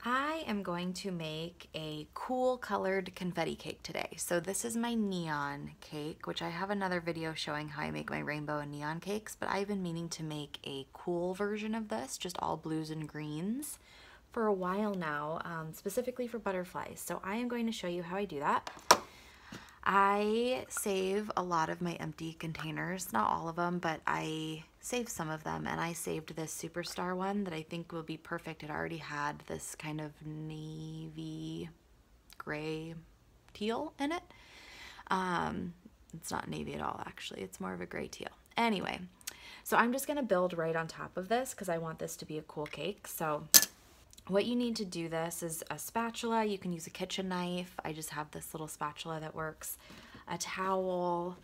I am going to make a cool colored confetti cake today. So this is my neon cake, which I have another video showing how I make my rainbow and neon cakes, but I've been meaning to make a cool version of this, just all blues and greens, for a while now, specifically for butterflies. So I am going to show you how I do that. I save a lot of my empty containers, not all of them, but I save some of them, and I saved this Superstar one that I think will be perfect. It already had this kind of navy gray teal in it. It's not navy at all, actually. It's more of a gray teal. Anyway, so I'm just gonna build right on top of this because I want this to be a cool cake. So what you need to do this is a spatula. You can use a kitchen knife. I just have this little spatula that works. A towel.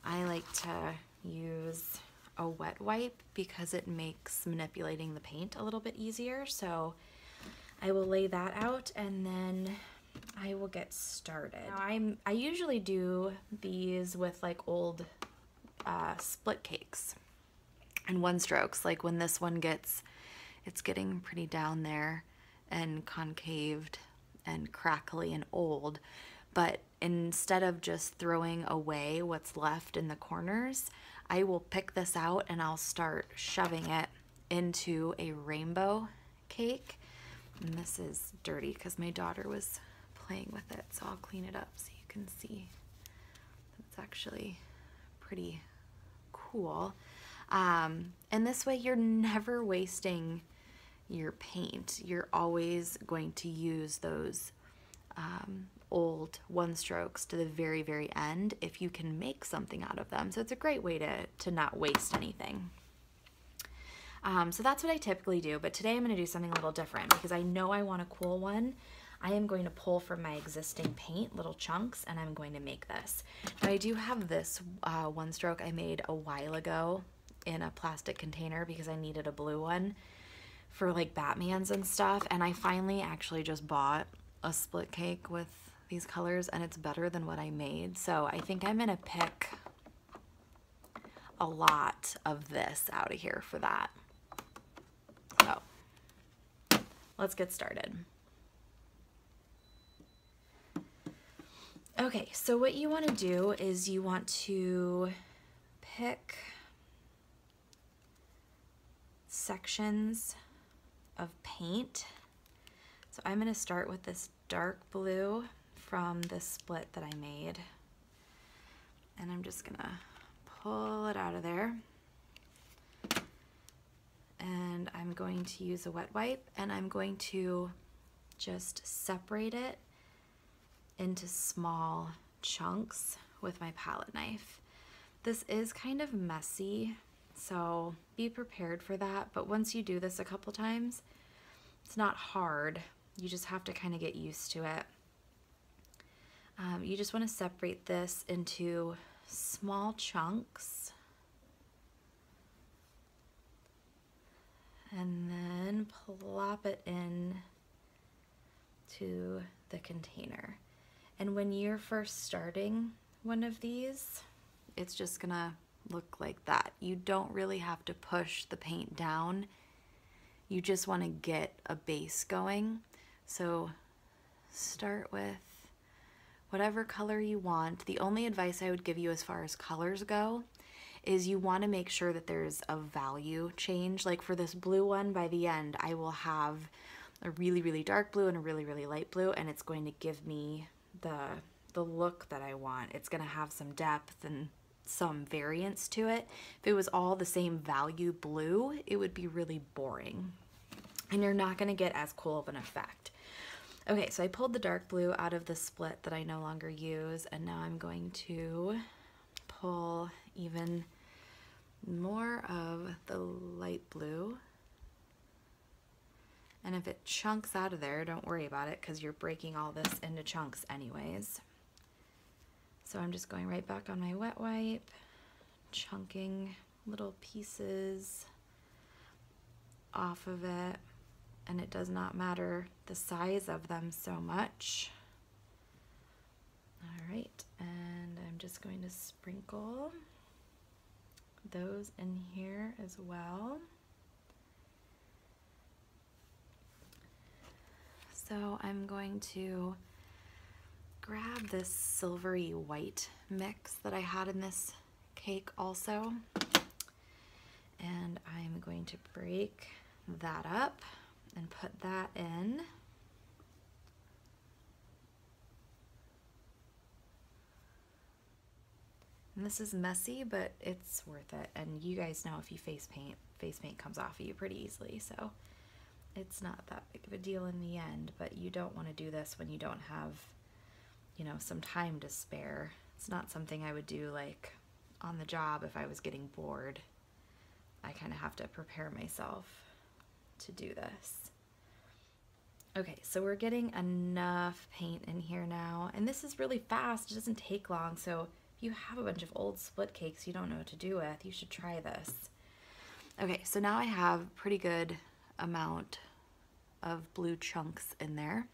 I like to use a wet wipe because it makes manipulating the paint a little bit easier. So I will lay that out and then I will get started. Now I usually do these with like old split cakes and one strokes. Like when this one it's getting pretty down there and concaved and crackly and old, but instead of just throwing away what's left in the corners, I will pick this out and I'll start shoving it into a rainbow cake. And this is dirty because my daughter was playing with it, so I'll clean it up so you can see it's actually pretty cool. And this way you're never wasting your paint. You're always going to use those old one strokes to the very, very end if you can make something out of them. So it's a great way to not waste anything. So that's what I typically do, but today I'm going to do something a little different because I know I want a cool one. I am going to pull from my existing paint little chunks and I'm going to make this. Now I do have this one stroke I made a while ago in a plastic container because I needed a blue one for like Batmans and stuff, and I finally actually just bought a split cake with these colors and it's better than what I made. So I think I'm gonna pick a lot of this out of here for that. So let's get started. Okay, so what you want to do is you want to pick sections of paint. So I'm going to start with this dark blue from the split that I made, and I'm just going to pull it out of there, and I'm going to use a wet wipe and I'm going to just separate it into small chunks with my palette knife. This is kind of messy, so be prepared for that, but once you do this a couple times, it's not hard. You just have to kind of get used to it. You just want to separate this into small chunks and then plop it in to the container. And when you're first starting one of these, it's just gonna look like that. You don't really have to push the paint down. You just want to get a base going. So start with whatever color you want. The only advice I would give you as far as colors go is you want to make sure that there's a value change. Like for this blue one, by the end, I will have a really, really dark blue and a really, really light blue, and it's going to give me the look that I want. It's going to have some depth and some variance to it. If it was all the same value blue, it would be really boring and you're not going to get as cool of an effect. Okay, so I pulled the dark blue out of the split that I no longer use, and now I'm going to pull even more of the light blue. And if it chunks out of there, don't worry about it because you're breaking all this into chunks anyways. So I'm just going right back on my wet wipe, chunking little pieces off of it, and it does not matter the size of them so much. All right, and I'm just going to sprinkle those in here as well. So I'm going to grab this silvery white mix that I had in this cake also, and I'm going to break that up and put that in. And this is messy, but it's worth it. And you guys know if you face paint comes off of you pretty easily, so it's not that big of a deal in the end. But you don't want to do this when you don't have, you know, some time to spare. It's not something I would do like on the job if I was getting bored. I kind of have to prepare myself to do this. Okay, so we're getting enough paint in here now, and this is really fast. It doesn't take long, so if you have a bunch of old split cakes you don't know what to do with, you should try this. Okay, so now I have a pretty good amount of blue chunks in there.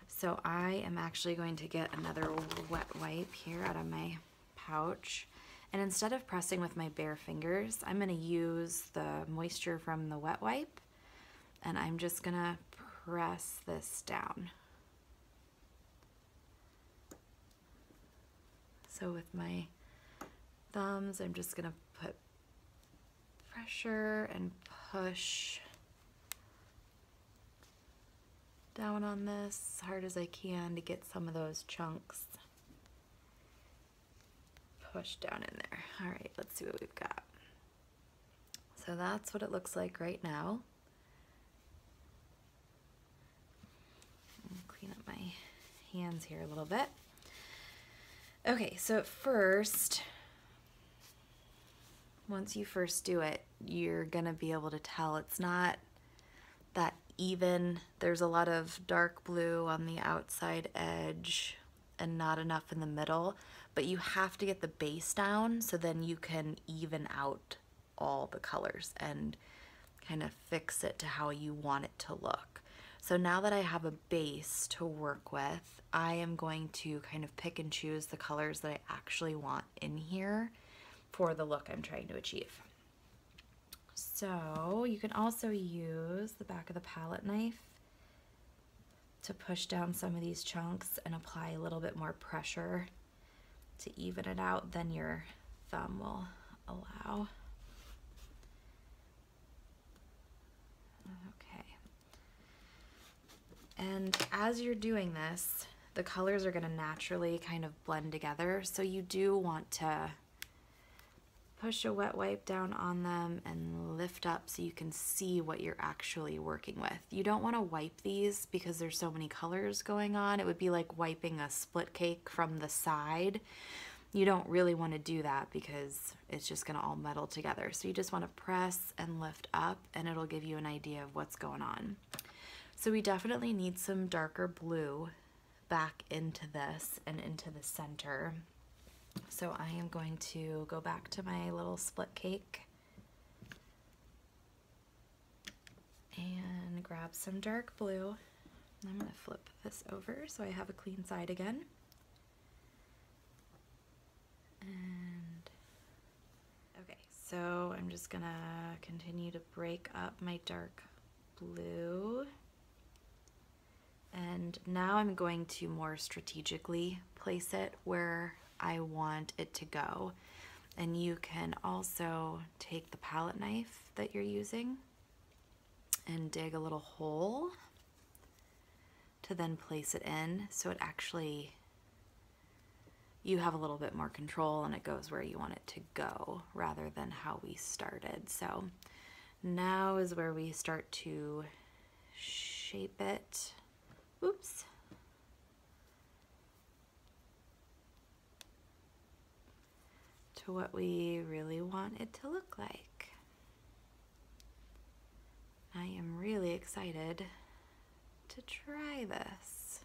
So I am actually going to get another wet wipe here out of my pouch, and instead of pressing with my bare fingers, I'm going to use the moisture from the wet wipe, and I'm just going to press this down. So with my thumbs, I'm just going to put pressure and push down on this as hard as I can to get some of those chunks pushed down in there. All right, let's see what we've got. So that's what it looks like right now. Clean up my hands here a little bit. Okay, so at first, once you first do it, you're gonna be able to tell it's not that even. There's a lot of dark blue on the outside edge and not enough in the middle, but you have to get the base down so then you can even out all the colors and kind of fix it to how you want it to look. So now that I have a base to work with, I am going to kind of pick and choose the colors that I actually want in here for the look I'm trying to achieve. So you can also use the back of the palette knife to push down some of these chunks and apply a little bit more pressure to even it out than your thumb will allow. Okay. And as you're doing this, the colors are going to naturally kind of blend together, so you do want to push a wet wipe down on them and lift up so you can see what you're actually working with. You don't want to wipe these because there's so many colors going on. It would be like wiping a split cake from the side. You don't really want to do that because it's just going to all meddle together. So you just want to press and lift up, and it'll give you an idea of what's going on. So we definitely need some darker blue back into this and into the center. So I am going to go back to my little split cake and grab some dark blue. I'm going to flip this over so I have a clean side again. And okay, so I'm just going to continue to break up my dark blue. And now I'm going to more strategically place it where I want it to go. And you can also take the palette knife that you're using and dig a little hole to then place it in, so it actually, you have a little bit more control and it goes where you want it to go rather than how we started. So now is where we start to shape it. Oops. To what we really want it to look like. I am really excited to try this.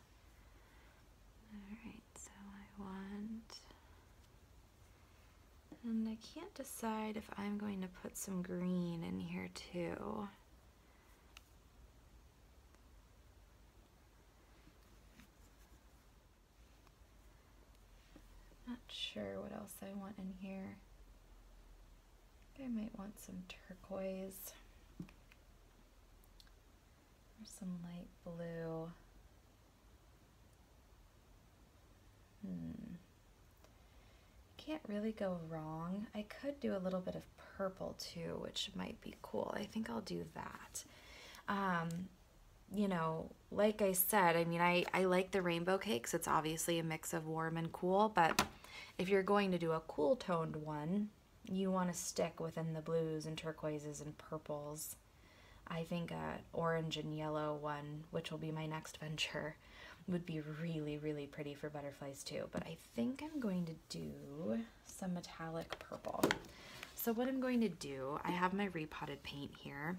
Alright, so I want, and I can't decide if I'm going to put some green in here too. Not sure what else I want in here. I might want some turquoise. There's some light blue. Can't really go wrong. I could do a little bit of purple too, which might be cool. I think I'll do that. You know, like I said, I mean, I like the rainbow cakes. It's obviously a mix of warm and cool, but if you're going to do a cool toned one, you want to stick within the blues and turquoises and purples. I think a orange and yellow one, which will be my next venture, would be really, really pretty for butterflies too. But I think I'm going to do some metallic purple. So what I'm going to do, I have my repotted paint here.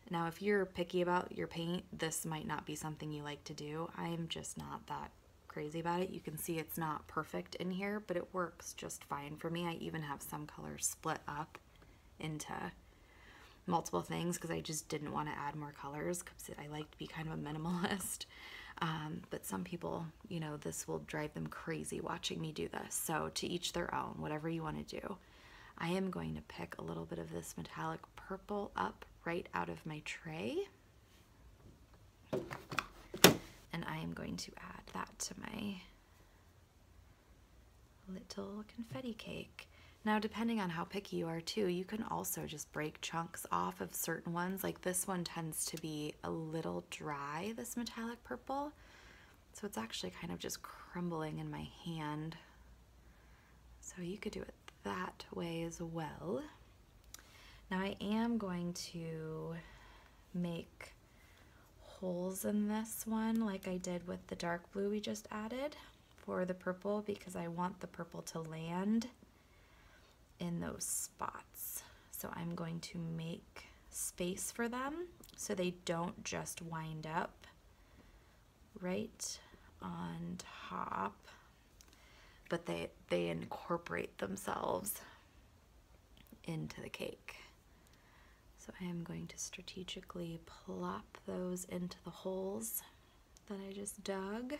Now if you're picky about your paint, this might not be something you like to do. I'm just not that crazy about it. You can see it's not perfect in here, but it works just fine for me. I even have some colors split up into multiple things because I just didn't want to add more colors because I like to be kind of a minimalist. But some people, you know, this will drive them crazy watching me do this. So to each their own, whatever you want to do. I am going to pick a little bit of this metallic purple up right out of my tray. And I am going to add that to my little confetti cake. Now, depending on how picky you are too, you can also just break chunks off of certain ones. Like this one tends to be a little dry, this metallic purple. So it's actually kind of just crumbling in my hand. So you could do it that way as well. Now I am going to make holes in this one like I did with the dark blue we just added for the purple, because I want the purple to land in those spots. So I'm going to make space for them so they don't just wind up right on top, but they incorporate themselves into the cake. So I am going to strategically plop those into the holes that I just dug.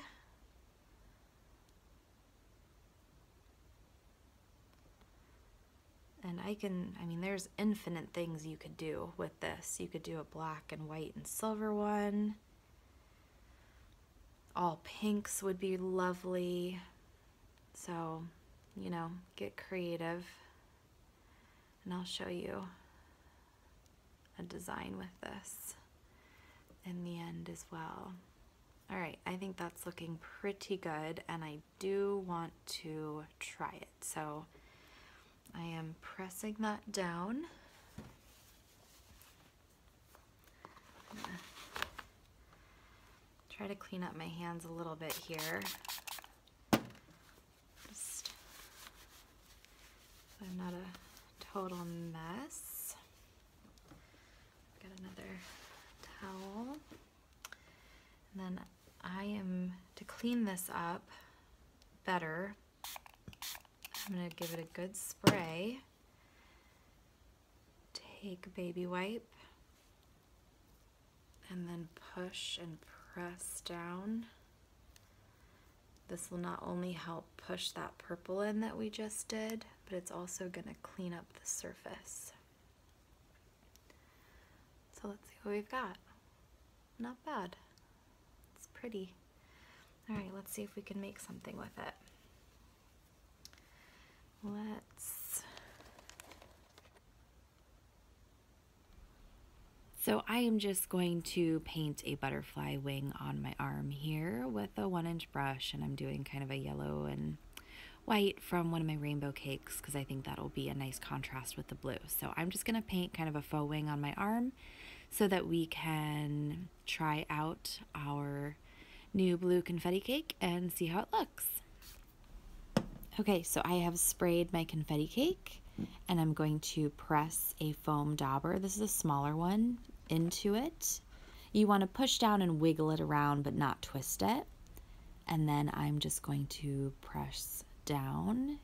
And I mean, there's infinite things you could do with this. You could do a black and white and silver one. All pinks would be lovely. So, you know, get creative. And I'll show you a design with this in the end as well. All right, I think that's looking pretty good, and I do want to try it. So I am pressing that down. I'm gonna try to clean up my hands a little bit here. Just so I'm not a total mess. Got another towel. And then I am, to clean this up better, I'm going to give it a good spray. Take a baby wipe and then push and press down. This will not only help push that purple in that we just did, but it's also going to clean up the surface. So let's see what we've got. Not bad. It's pretty. All right, let's see if we can make something with it. So I am just going to paint a butterfly wing on my arm here with a 1-inch brush, and I'm doing kind of a yellow and white from one of my rainbow cakes because I think that'll be a nice contrast with the blue. So I'm just going to paint kind of a faux wing on my arm so that we can try out our new blue confetti cake and see how it looks. Okay, so I have sprayed my confetti cake and I'm going to press a foam dauber, this is a smaller one, into it. You want to push down and wiggle it around but not twist it. And then I'm just going to press down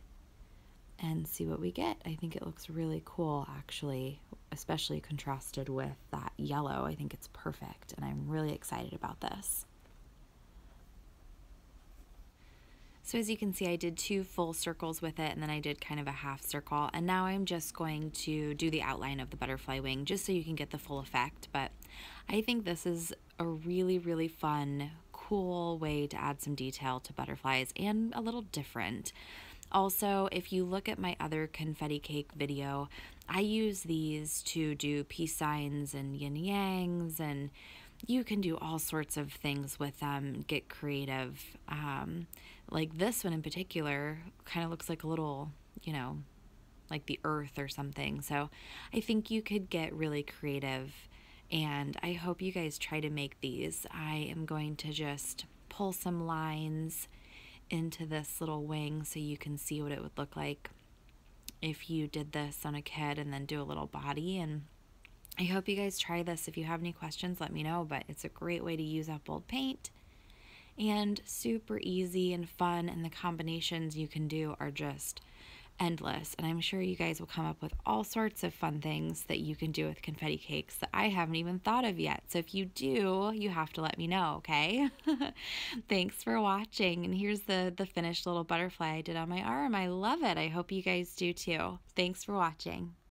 and see what we get. I think it looks really cool actually, especially contrasted with that yellow. I think it's perfect and I'm really excited about this. So as you can see, I did 2 full circles with it and then I did kind of a half circle, and now I'm just going to do the outline of the butterfly wing just so you can get the full effect. But I think this is a really, really fun, cool way to add some detail to butterflies and a little different. Also, if you look at my other confetti cake video, I use these to do peace signs and yin yangs, and you can do all sorts of things with them, get creative. Like this one in particular kind of looks like a little, you know, like the earth or something. So I think you could get really creative, and I hope you guys try to make these. I am going to just pull some lines into this little wing so you can see what it would look like if you did this on a kid and then do a little body. And I hope you guys try this. If you have any questions, let me know, but it's a great way to use up old paint and super easy and fun, and the combinations you can do are just endless. And I'm sure you guys will come up with all sorts of fun things that you can do with confetti cakes that I haven't even thought of yet. So if you do, you have to let me know, okay? Thanks for watching. And here's the finished little butterfly I did on my arm. I love it. I hope you guys do too. Thanks for watching.